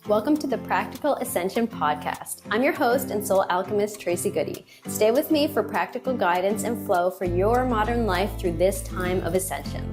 Welcome to the Practical Ascension podcast. I'm your host and soul alchemist, Tracy Goody. Stay with me for practical guidance and flow for your modern life through this time of ascension.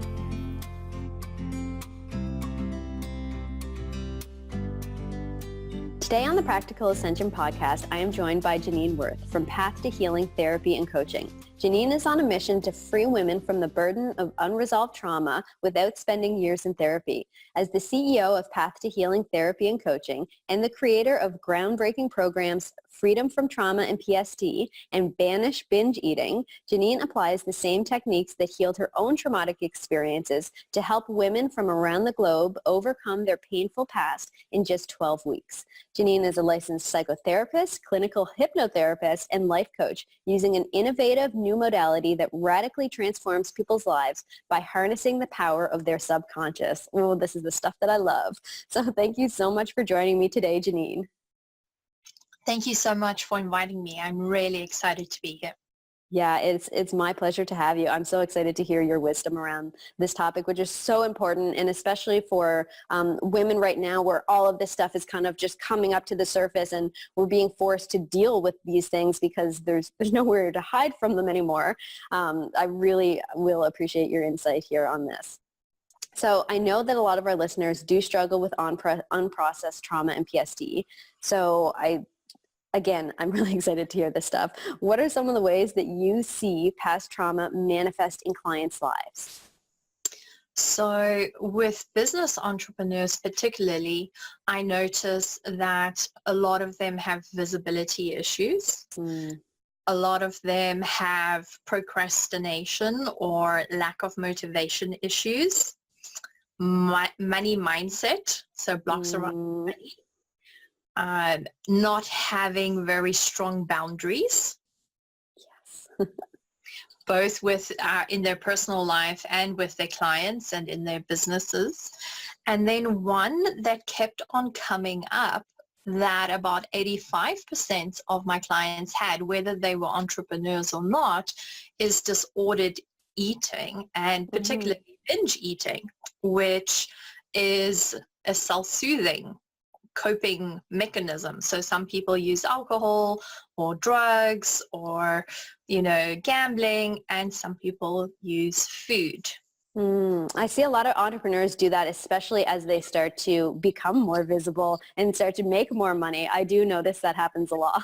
Today on the Practical Ascension podcast, I am joined by Janine Wirth from Path to Healing Therapy and Coaching. Janine is on a mission to free women from the burden of unresolved trauma without spending years in therapy. As the CEO of Path to Healing Therapy and Coaching and the creator of groundbreaking programs Freedom from Trauma and PTSD and Banish binge eating, Janine applies the same techniques that healed her own traumatic experiences to help women from around the globe overcome their painful past in just 12 weeks. Janine is a licensed psychotherapist, clinical hypnotherapist, and life coach using an innovative new modality that radically transforms people's lives by harnessing the power of their subconscious. Oh, this is the stuff that I love. So thank you so much for joining me today, Janine. Thank you so much for inviting me. I'm really excited to be here. Yeah, it's my pleasure to have you. I'm so excited to hear your wisdom around this topic, which is so important, and especially for women right now where all of this stuff is kind of just coming up to the surface and we're being forced to deal with these things because there's nowhere to hide from them anymore. I really will appreciate your insight here on this. So I know that a lot of our listeners do struggle with unprocessed trauma and PTSD. So Again, I'm really excited to hear this stuff. What are some of the ways that you see past trauma manifest in clients' lives? So with business entrepreneurs particularly, I notice that a lot of them have visibility issues. A lot of them have procrastination or lack of motivation issues, money mindset, so blocks around money. Not having very strong boundaries, yes. both with in their personal life and with their clients and in their businesses. And then one that kept on coming up that about 85% of my clients had, whether they were entrepreneurs or not, is disordered eating, and particularly binge eating, which is a self-soothing coping mechanism. So some people use alcohol or drugs or, gambling, and some people use food. I see a lot of entrepreneurs do that, especially as they start to become more visible and start to make more money. I do notice that happens a lot.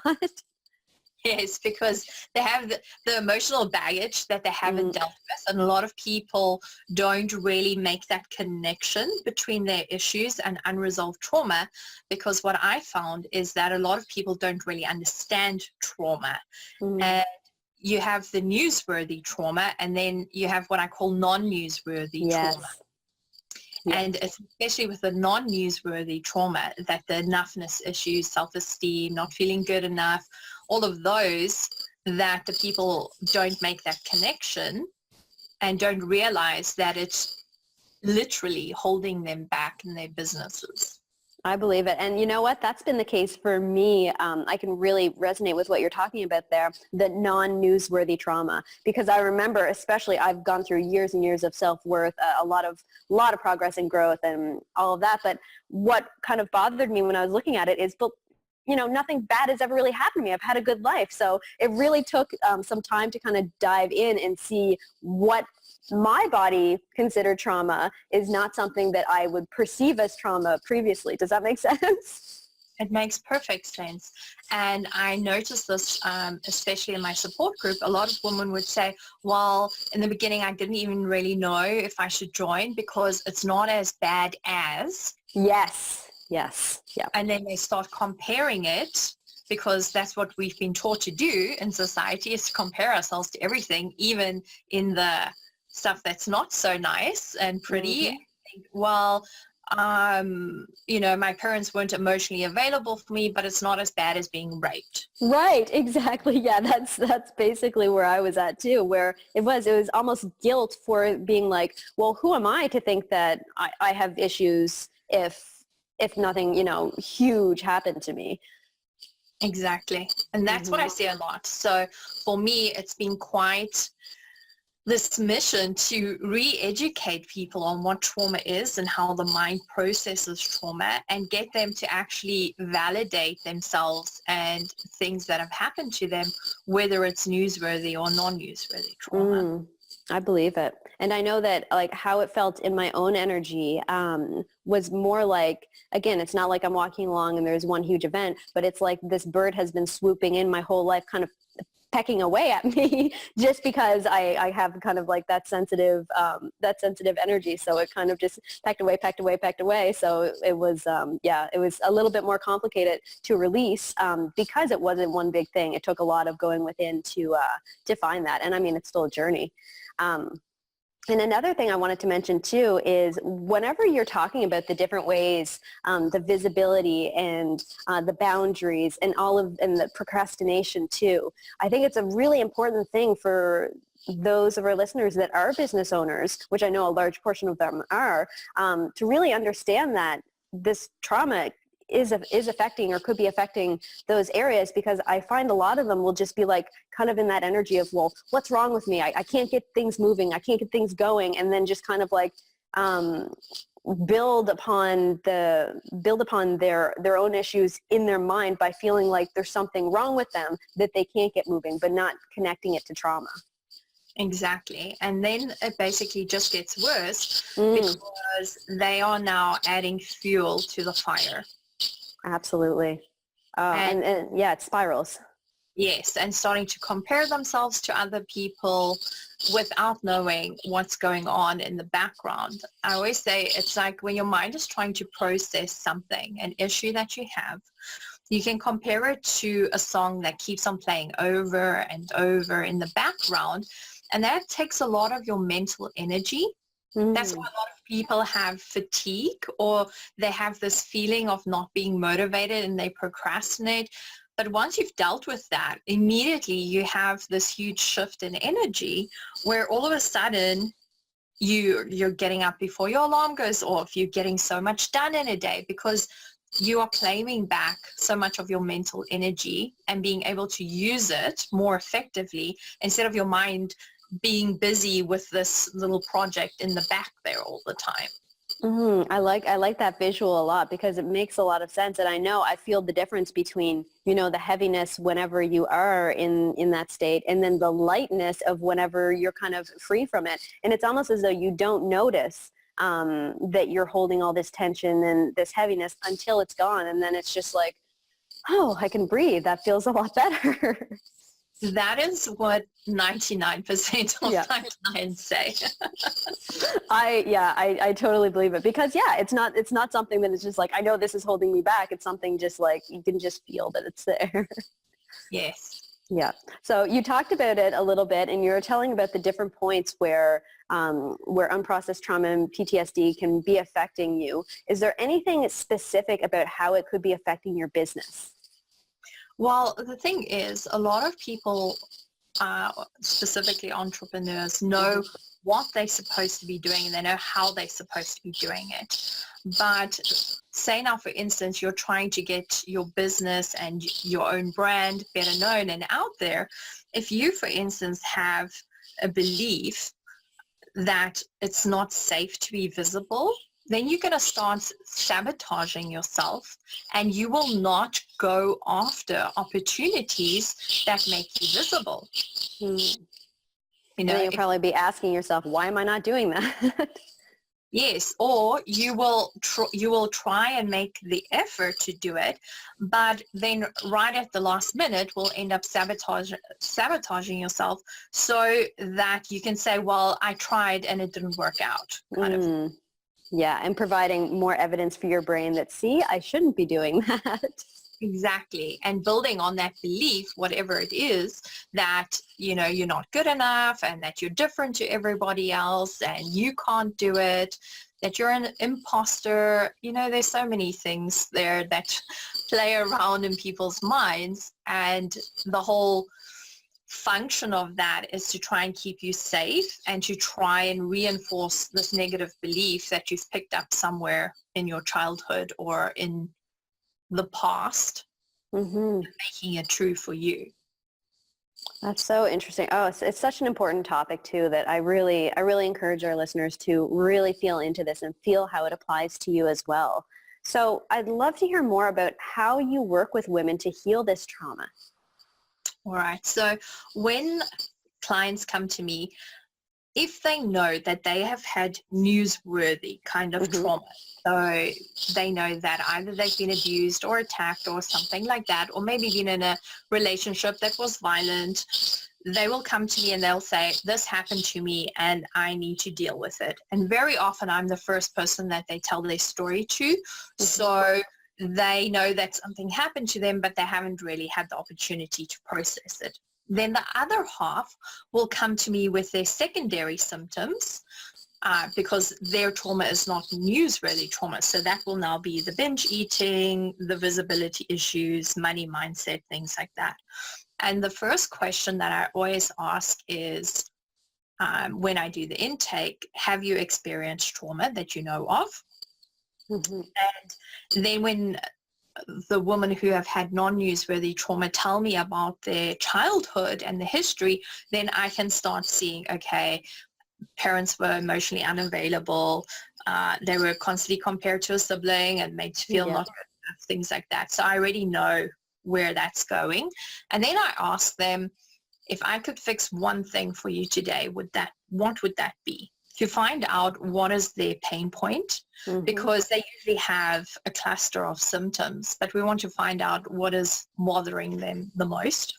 Yes, because they have the emotional baggage that they haven't dealt with, and a lot of people don't really make that connection between their issues and unresolved trauma, because what I found is that a lot of people don't really understand trauma. And you have the newsworthy trauma, and then you have what I call non-newsworthy trauma. Yes. And especially with the non-newsworthy trauma, that the enoughness issues, self-esteem, not feeling good enough, all of those, that the people don't make that connection and don't realize that it's literally holding them back in their businesses. I believe it. And you know what? That's been the case for me. I can really resonate with what you're talking about there, the non-newsworthy trauma, because I remember, especially, I've gone through years and years of self-worth, a lot of progress and growth and all of that. But what kind of bothered me when I was looking at it is, nothing bad has ever really happened to me. I've had a good life. So it really took some time to kind of dive in and see what my body considered trauma is not something that I would perceive as trauma previously. Does that make sense? It makes perfect sense. And I noticed this, especially in my support group. A lot of women would say, well, in the beginning, I didn't even really know if I should join because it's not as bad as. Yes. Yeah. And then they start comparing it, because that's what we've been taught to do in society, is to compare ourselves to everything, even in the stuff that's not so nice and pretty. Well, my parents weren't emotionally available for me, but it's not as bad as being raped. Right, exactly. Yeah, that's basically where I was at too, where it was almost guilt for being like, well, who am I to think that I have issues if nothing, huge happened to me. Exactly. And that's what I see a lot. So for me, it's been quite this mission to re-educate people on what trauma is and how the mind processes trauma, and get them to actually validate themselves and things that have happened to them, whether it's newsworthy or non-newsworthy trauma. I believe it. And I know that like how it felt in my own energy was more like, again, it's not like I'm walking along and there's one huge event, but it's like this bird has been swooping in my whole life, kind of pecking away at me just because I have kind of like that sensitive energy. So it kind of just pecked away. So it was, it was a little bit more complicated to release because it wasn't one big thing. It took a lot of going within to find that. And I mean, it's still a journey. And another thing I wanted to mention too is whenever you're talking about the different ways, the visibility and the boundaries and and the procrastination too, I think it's a really important thing for those of our listeners that are business owners, which I know a large portion of them are, to really understand that this trauma is affecting or could be affecting those areas, because I find a lot of them will just be like kind of in that energy of, well, what's wrong with me? I can't get things moving. I can't get things going. And then just kind of like build upon their own issues in their mind by feeling like there's something wrong with them that they can't get moving, but not connecting it to trauma. Exactly. And then it basically just gets worse because they are now adding fuel to the fire. Absolutely. And yeah, it spirals. Yes, and starting to compare themselves to other people without knowing what's going on in the background. I always say it's like when your mind is trying to process something, an issue that you have, you can compare it to a song that keeps on playing over and over in the background, and that takes a lot of your mental energy. That's why a lot of people have fatigue, or they have this feeling of not being motivated and they procrastinate. But once you've dealt with that, immediately you have this huge shift in energy where all of a sudden you're getting up before your alarm goes off. You're getting so much done in a day because you are claiming back so much of your mental energy and being able to use it more effectively instead of your mind being busy with this little project in the back there all the time. I like that visual a lot because it makes a lot of sense. And I feel the difference between, the heaviness whenever you are in that state, and then the lightness of whenever you're kind of free from it. And it's almost as though you don't notice that you're holding all this tension and this heaviness until it's gone. And then it's just like, oh, I can breathe. That feels a lot better. That is what 99% of my clients say. I totally believe it because it's not something that is just like, I know this is holding me back. It's something just like, you can just feel that it's there. Yes. Yeah. So you talked about it a little bit and you were telling about the different points where unprocessed trauma and PTSD can be affecting you. Is there anything specific about how it could be affecting your business? Well, the thing is, a lot of people, specifically entrepreneurs, know what they're supposed to be doing and they know how they're supposed to be doing it. But say now, for instance, you're trying to get your business and your own brand better known and out there. If you, for instance, have a belief that it's not safe to be visible, then you're going to start sabotaging yourself and you will not go after opportunities that make you visible. And you'll probably be asking yourself, why am I not doing that? Yes, or you will try and make the effort to do it, but then right at the last minute will end up sabotaging yourself so that you can say, well, I tried and it didn't work out, kind of. Yeah, and providing more evidence for your brain that, see, I shouldn't be doing that. Exactly. And building on that belief, whatever it is, that, you're not good enough and that you're different to everybody else and you can't do it, that you're an imposter. There's so many things there that play around in people's minds, and the whole function of that is to try and keep you safe and to try and reinforce this negative belief that you've picked up somewhere in your childhood or in the past, making it true for you. That's so interesting. Oh, it's such an important topic too that I really encourage our listeners to really feel into this and feel how it applies to you as well. So I'd love to hear more about how you work with women to heal this trauma. All right. So when clients come to me, if they know that they have had newsworthy kind of Mm-hmm. trauma, so they know that either they've been abused or attacked or something like that, or maybe been in a relationship that was violent, they will come to me and they'll say, this happened to me and I need to deal with it. And very often I'm the first person that they tell their story to. Mm-hmm. So they know that something happened to them, but they haven't really had the opportunity to process it. Then the other half will come to me with their secondary symptoms because their trauma is not newsworthy trauma. So that will now be the binge eating, the visibility issues, money mindset, things like that. And the first question that I always ask is, when I do the intake, have you experienced trauma that you know of? Mm-hmm. And then when the women who have had non-newsworthy trauma tell me about their childhood and the history, then I can start seeing, okay, parents were emotionally unavailable. They were constantly compared to a sibling and made to feel not good enough, things like that. So I already know where that's going. And then I ask them, if I could fix one thing for you today, what would that be? To find out what is their pain point, Mm-hmm. because they usually have a cluster of symptoms, but we want to find out what is bothering them the most.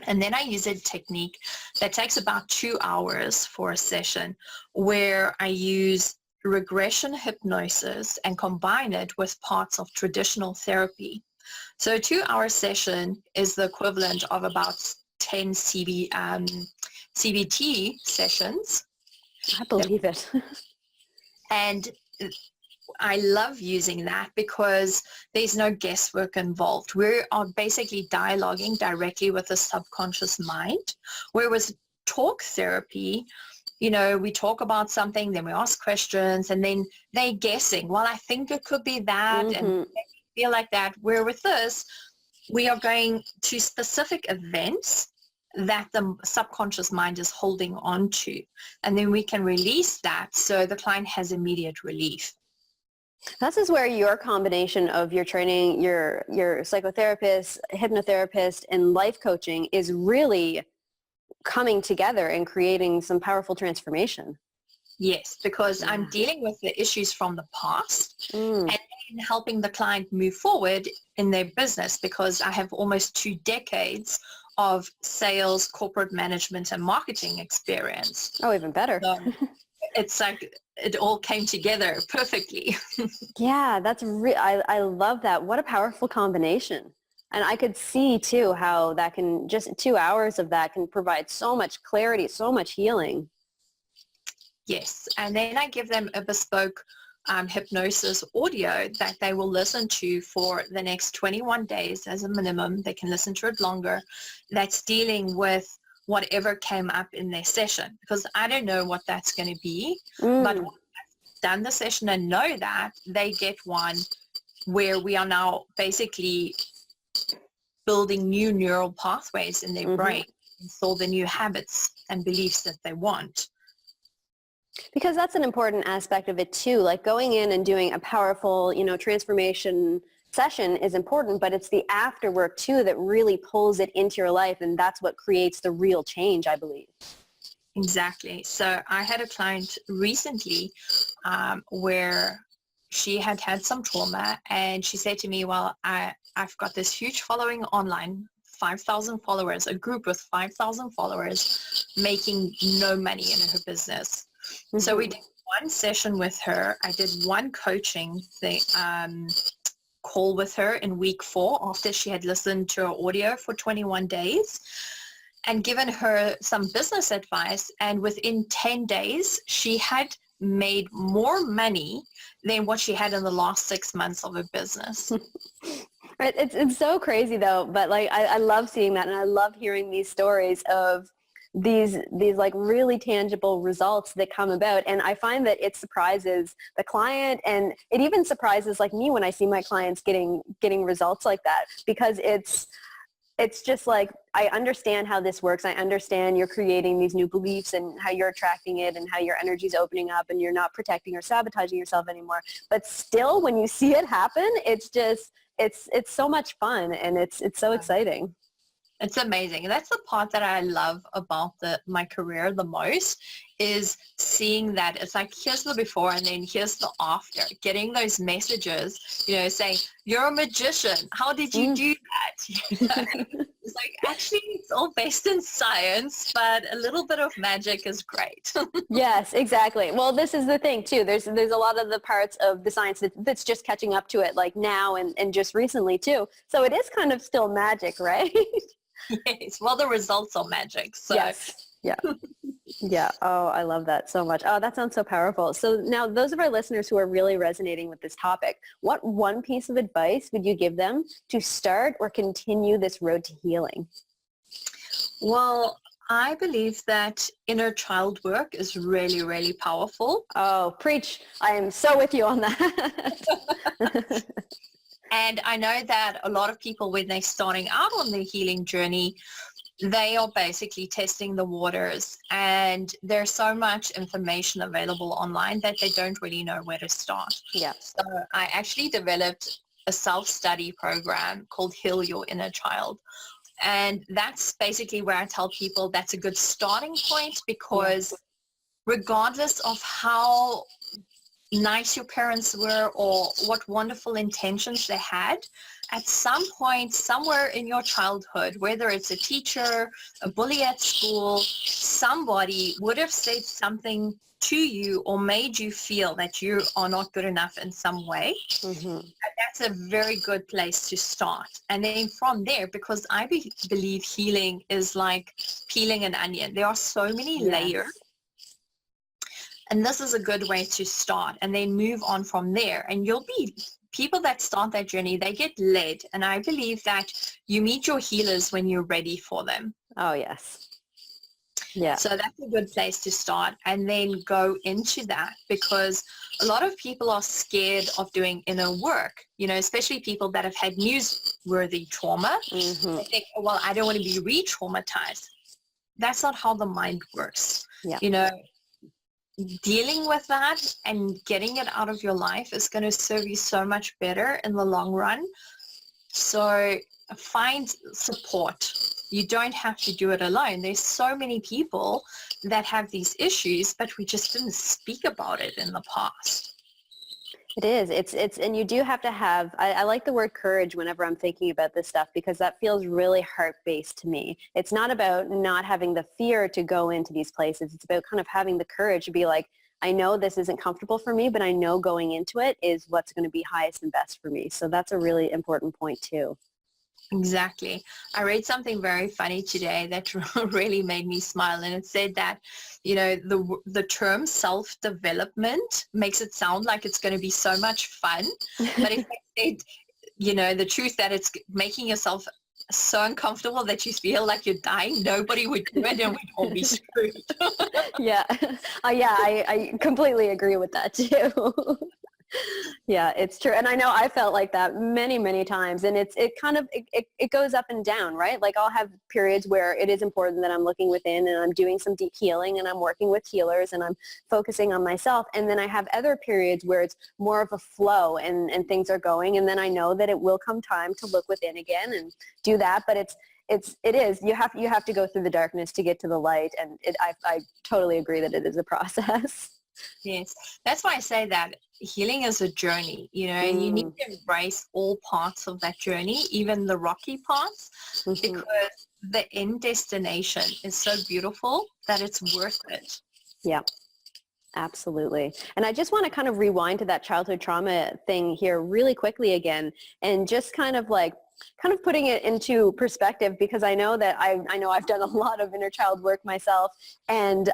And then I use a technique that takes about 2 hours for a session, where I use regression hypnosis and combine it with parts of traditional therapy. So a 2-hour session is the equivalent of about 10 CBT sessions. I believe it. And I love using that because there's no guesswork involved. We are basically dialoguing directly with the subconscious mind, whereas talk therapy, we talk about something, then we ask questions, and then they're guessing. Well, I think it could be that, Mm-hmm. and they feel like that. Where with this, we are going to specific events that the subconscious mind is holding on to, and then we can release that so the client has immediate relief. This is where your combination of your training, your psychotherapist, hypnotherapist, and life coaching is really coming together and creating some powerful transformation. Yes, because I'm dealing with the issues from the past and then helping the client move forward in their business, because I have almost 2 decades of sales, corporate management, and marketing experience. Oh, even better. So it's like it all came together perfectly. Yeah, I love that. What a powerful combination. And I could see too how that can, just 2 hours of that can provide so much clarity, so much healing. Yes, and then I give them a bespoke hypnosis audio that they will listen to for the next 21 days as a minimum. They can listen to it longer. That's dealing with whatever came up in their session, because I don't know what that's going to be, but once I've done the session and know that, they get one where we are now basically building new neural pathways in their brain, install the new habits and beliefs that they want. Because that's an important aspect of it too. Like going in and doing a powerful, transformation session is important, but it's the after work too that really pulls it into your life, and that's what creates the real change, I believe. Exactly. So I had a client recently where she had had some trauma, and she said to me, well, I've got this huge following online, 5,000 followers, a group with 5,000 followers making no money in her business. So we did one session with her. I did one coaching thing, call with her in week 4 after she had listened to her audio for 21 days and given her some business advice. And within 10 days, she had made more money than what she had in the last 6 months of her business. It's so crazy though, but like I love seeing that, and I love hearing these stories of these like really tangible results that come about. And I find that it surprises the client, and it even surprises like me when I see my clients getting results like that, because it's it's just like, I understand how this works. I understand you're creating these new beliefs and how you're attracting it and how your energy's opening up and you're not protecting or sabotaging yourself anymore. But still, when you see it happen, it's just, it's so much fun, and it's so exciting. It's amazing. And that's the part that I love about my career the most, is seeing that it's like, here's the before and then here's the after, getting those messages, saying, you're a magician. How did you do that? It's like, actually, it's all based in science, but a little bit of magic is great. Yes, exactly. Well, this is the thing too. There's a lot of the parts of the science that's just catching up to it, like now and just recently too. So it is kind of still magic, right? Yes. Well, the results are magic. So. Yes. Yeah. Yeah. Oh, I love that so much. Oh, that sounds so powerful. So now those of our listeners who are really resonating with this topic, what one piece of advice would you give them to start or continue this road to healing? Well, I believe that inner child work is really, really powerful. Oh, preach. I am so with you on that. And I know that a lot of people, when they're starting out on their healing journey, they are basically testing the waters, and there's so much information available online that they don't really know where to start. Yeah. So I actually developed a self-study program called Heal Your Inner Child. And that's basically where I tell people that's a good starting point, because regardless of how nice your parents were or what wonderful intentions they had, at some point somewhere in your childhood, whether it's a teacher, a bully at school, somebody would have said something to you or made you feel that you are not good enough in some way. And that's a very good place to start. And then from there, because I believe healing is like peeling an onion. There are so many layers. And this is a good way to start, and then move on from there. And people that start that journey, they get led. And I believe that you meet your healers when you're ready for them. Oh, yes. Yeah. So that's a good place to start, and then go into that, because a lot of people are scared of doing inner work, especially people that have had newsworthy trauma. They think, oh, well, I don't want to be re-traumatized. That's not how the mind works. Yeah. Dealing with that and getting it out of your life is going to serve you so much better in the long run. So find support. You don't have to do it alone. There's so many people that have these issues, but we just didn't speak about it in the past. It is. It's, and you do have to have, I like the word courage whenever I'm thinking about this stuff, because that feels really heart-based to me. It's not about not having the fear to go into these places. It's about kind of having the courage to be like, I know this isn't comfortable for me, but I know going into it is what's going to be highest and best for me. So that's a really important point too. Exactly. I read something very funny today that really made me smile, and it said that, the term self-development makes it sound like it's going to be so much fun, but if they said, the truth that it's making yourself so uncomfortable that you feel like you're dying, nobody would do it, and we'd all be screwed. Yeah. I completely agree with that too. Yeah, it's true. And I know I felt like that many, many times. And it goes up and down, right? Like I'll have periods where it is important that I'm looking within and I'm doing some deep healing and I'm working with healers and I'm focusing on myself. And then I have other periods where it's more of a flow and things are going. And then I know that it will come time to look within again and do that. But it is, you have to go through the darkness to get to the light. And I totally agree that it is a process. Yes, that's why I say that healing is a journey, and you need to embrace all parts of that journey, even the rocky parts, because the end destination is so beautiful that it's worth it. Yeah, absolutely. And I just want to kind of rewind to that childhood trauma thing here really quickly again, and just kind of putting it into perspective, because I know that I know I've done a lot of inner child work myself, and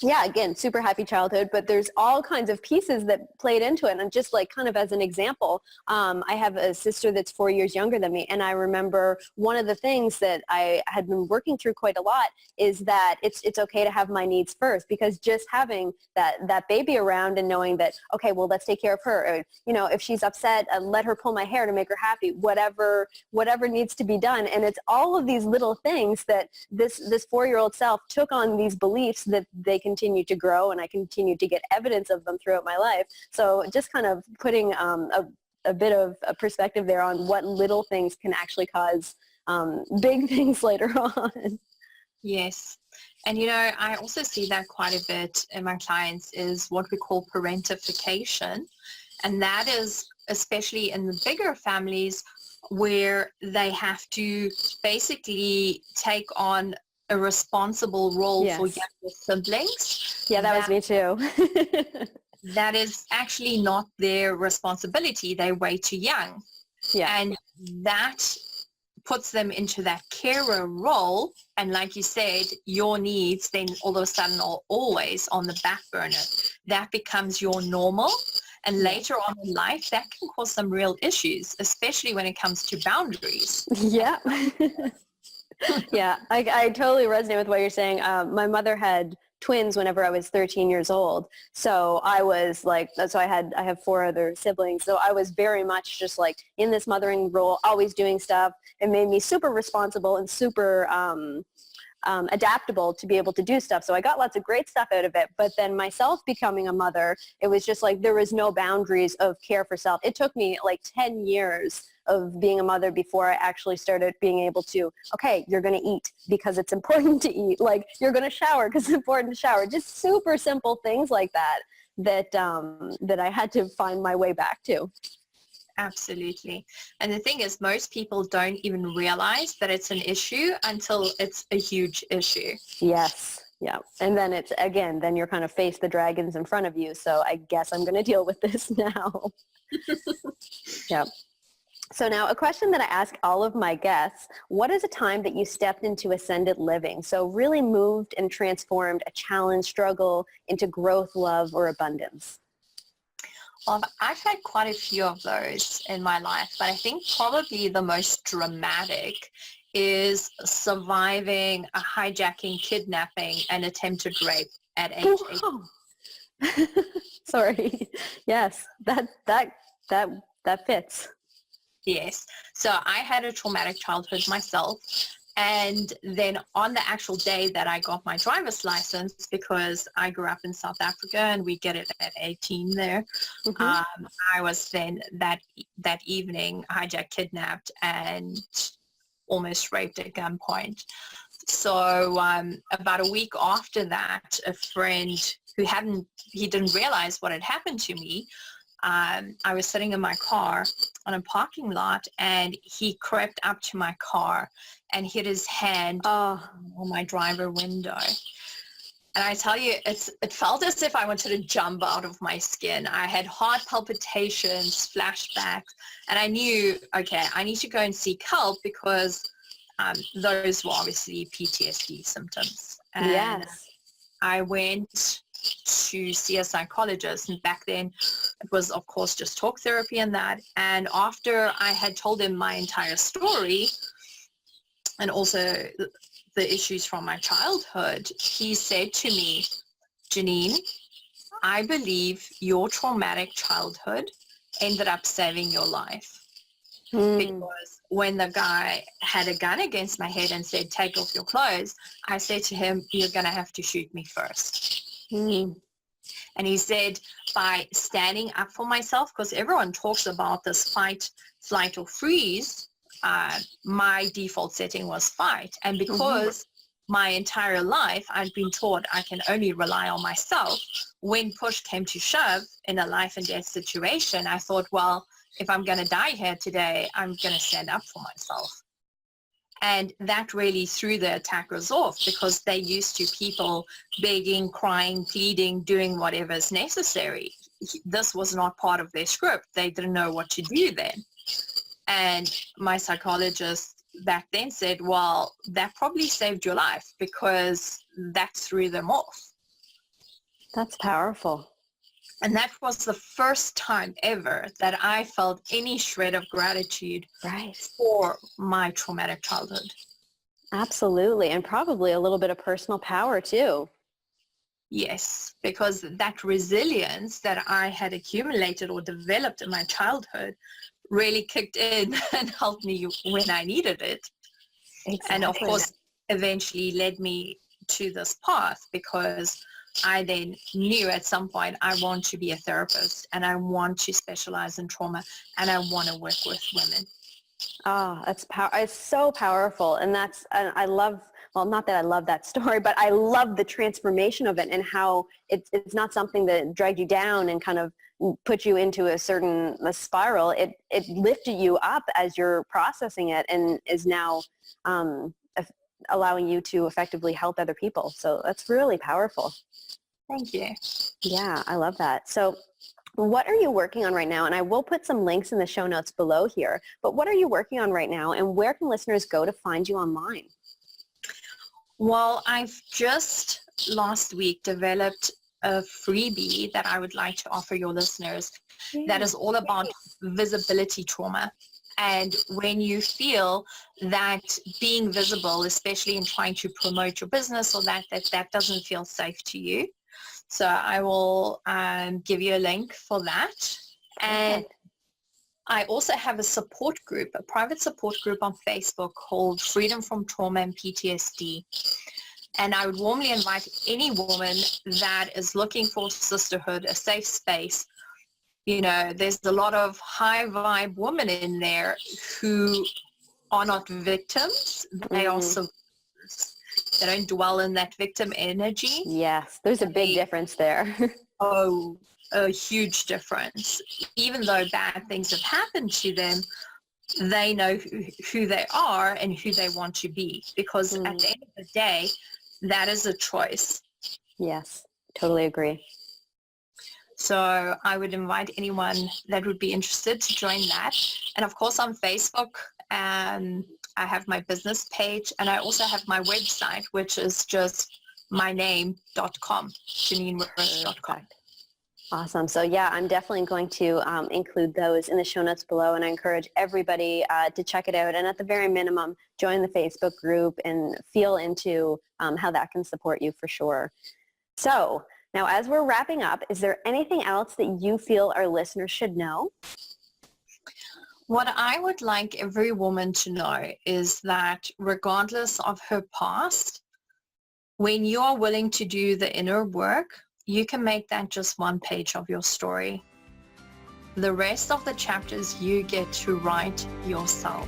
Yeah, again, super happy childhood, but there's all kinds of pieces that played into it. And just like kind of as an example, I have a sister that's 4 years younger than me. And I remember one of the things that I had been working through quite a lot is that it's okay to have my needs first, because just having that baby around and knowing that, okay, well, let's take care of her. Or, you know, if she's upset, let her pull my hair to make her happy, whatever needs to be done. And it's all of these little things that this 4-year-old self took on these beliefs that they continue to grow, and I continue to get evidence of them throughout my life. So just kind of putting a bit of a perspective there on what little things can actually cause big things later on. Yes. And, you know, I also see that quite a bit in my clients is what we call parentification. And that is especially in the bigger families where they have to basically take on a responsible role for younger siblings. Yeah, that was me too. That is actually not their responsibility. They're way too young. Yeah. And that puts them into that carer role. And like you said, your needs then all of a sudden are always on the back burner. That becomes your normal. And later on in life, that can cause some real issues, especially when it comes to boundaries. Yeah. Yeah, I totally resonate with what you're saying. My mother had twins whenever I was 13 years old. So I was like, so I have 4 other siblings. So I was very much just like in this mothering role, always doing stuff. It made me super responsible and super adaptable to be able to do stuff. So I got lots of great stuff out of it. But then myself becoming a mother, it was just like there was no boundaries of care for self. It took me like 10 years of being a mother before I actually started being able to, okay, you're going to eat because it's important to eat. Like you're going to shower because it's important to shower. Just super simple things like that I had to find my way back to. Absolutely. And the thing is, most people don't even realize that it's an issue until it's a huge issue. Yes. Yeah. And then then you're kind of face the dragons in front of you. So I guess I'm going to deal with this now. Yeah. So now a question that I ask all of my guests, what is a time that you stepped into ascended living? So really moved and transformed a challenge, struggle into growth, love, or abundance? I've had quite a few of those in my life, but I think probably the most dramatic is surviving a hijacking, kidnapping, and attempted rape at age 8. Sorry. Yes, that fits. Yes. So I had a traumatic childhood myself. And then on the actual day that I got my driver's license, because I grew up in South Africa and we get it at 18 there, I was then that evening hijacked, kidnapped, and almost raped at gunpoint. So about a week after that, a friend he didn't realize what had happened to me. I was sitting in my car on a parking lot, and he crept up to my car and hit his hand on my driver window. And I tell you, it felt as if I wanted to jump out of my skin. I had heart palpitations, flashbacks, and I knew, okay, I need to go and seek help because those were obviously PTSD symptoms. And yes. I went to see a psychologist, and back then it was of course just talk therapy and that. And after I had told him my entire story and also the issues from my childhood, he said to me, Janine, I believe your traumatic childhood ended up saving your life. Because when the guy had a gun against my head and said, take off your clothes, I said to him, you're going to have to shoot me first. And he said, by standing up for myself, because everyone talks about this fight, flight, or freeze, my default setting was fight. And because my entire life I'd been taught I can only rely on myself, when push came to shove in a life and death situation, I thought, well, if I'm going to die here today, I'm going to stand up for myself. And that really threw the attackers off, because they're used to people begging, crying, pleading, doing whatever is necessary. This was not part of their script. They didn't know what to do then. And my psychologist back then said, well, that probably saved your life, because that threw them off. That's powerful. And that was the first time ever that I felt any shred of gratitude Right. for my traumatic childhood. Absolutely. And probably a little bit of personal power too. Yes, because that resilience that I had accumulated or developed in my childhood really kicked in and helped me when I needed it. Exactly. And of course, eventually led me to this path, because I then knew at some point I want to be a therapist and I want to specialize in trauma and I want to work with women. Oh, it's so powerful. And I love, well, not that I love that story, but I love the transformation of it and how it's not something that dragged you down and kind of put you into a spiral. It lifted you up as you're processing it and is now allowing you to effectively help other people. So that's really powerful. Thank you. Yeah, I love that. So what are you working on right now? And I will put some links in the show notes below here, but what are you working on right now and where can listeners go to find you online? Well, I've just last week developed a freebie that I would like to offer your listeners that is all about visibility trauma. And when you feel that being visible, especially in trying to promote your business or that doesn't feel safe to you. So I will give you a link for that. And I also have a support group, a private support group on Facebook called Freedom from Trauma and PTSD. And I would warmly invite any woman that is looking for sisterhood, a safe space. You know, there's a lot of high vibe women in there who are not victims. They are survivors. They don't dwell in that victim energy. Yes, there's a big difference there. Oh, a huge difference. Even though bad things have happened to them, they know who they are and who they want to be, because at the end of the day, that is a choice. Yes, totally agree. So I would invite anyone that would be interested to join that. And of course on Facebook, I have my business page, and I also have my website, which is just myname.com, JanineWirth.com. Awesome. So yeah, I'm definitely going to include those in the show notes below, and I encourage everybody to check it out. And at the very minimum, join the Facebook group and feel into how that can support you for sure. So now as we're wrapping up, is there anything else that you feel our listeners should know? What I would like every woman to know is that regardless of her past, when you are willing to do the inner work, you can make that just one page of your story. The rest of the chapters you get to write yourself.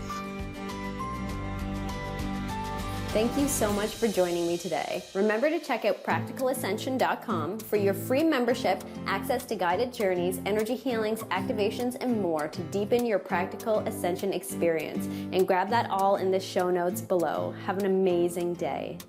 Thank you so much for joining me today. Remember to check out practicalascension.com for your free membership, access to guided journeys, energy healings, activations, and more to deepen your practical ascension experience. And grab that all in the show notes below. Have an amazing day.